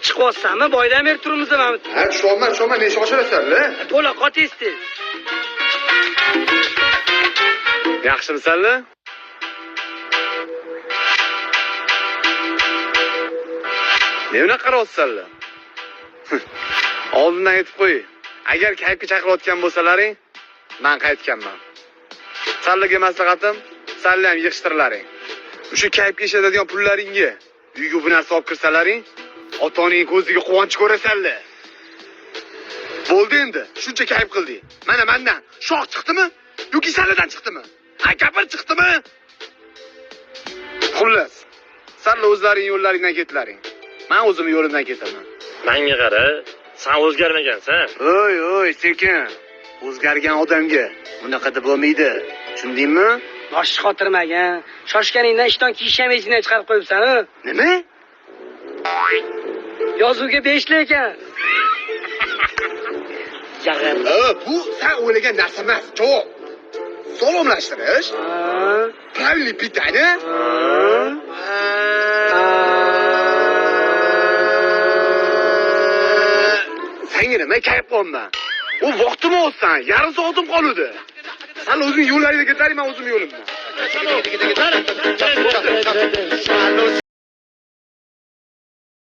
chiqyapsanmi? Boydan beri turibmiz mana. Ha, tusholman, ne ish oshirasan-la? To'laqa tez. Yaxshimisan-la? Ne unaqa qarayapsan-la? Oldindan aytib qo'y. Agar kayfga chaqirayotgan bo'lsalaring, men qaytganman. Sallaga maslahatim, salla ham yig'ishtirlaring. O'sha kayfga ishlatadigan pullaringga uyga bu narsa olib kirsalaring, ota-oning ko'ziga quvonch ko'rasanlar. Bo'ldi endi, shuncha kayf qilding. Mana mendan shoh chiqdimi yoki salladan chiqdimi? Ha, gapir chiqdimi? Xullas, salla o'zlaring yo'llaringdan ketlaring. Men o'zim yo'limdan ketaman. Menga qara, sen o'zgarmagansan. Oy, sekin. O'zgargan odamga bunaqa deb bo'lmaydi. Tushundingmi? Bosh xotirmagan. Shoshganingdan ishdan kiyishamaysingni chiqarib qo'yibsan-ku. Nima? Yozuvga 5 ekan. Yag'ir. Bu sen o'ylagan narsa emas, javob. Salomlashtirish. Правильный питание. Senga nima kayf qilyapman? U vaqtimi o'tsan, yarim soatim qoldi. Sen o'zing yo'llaringga ketaring, men o'zim yo'limdan.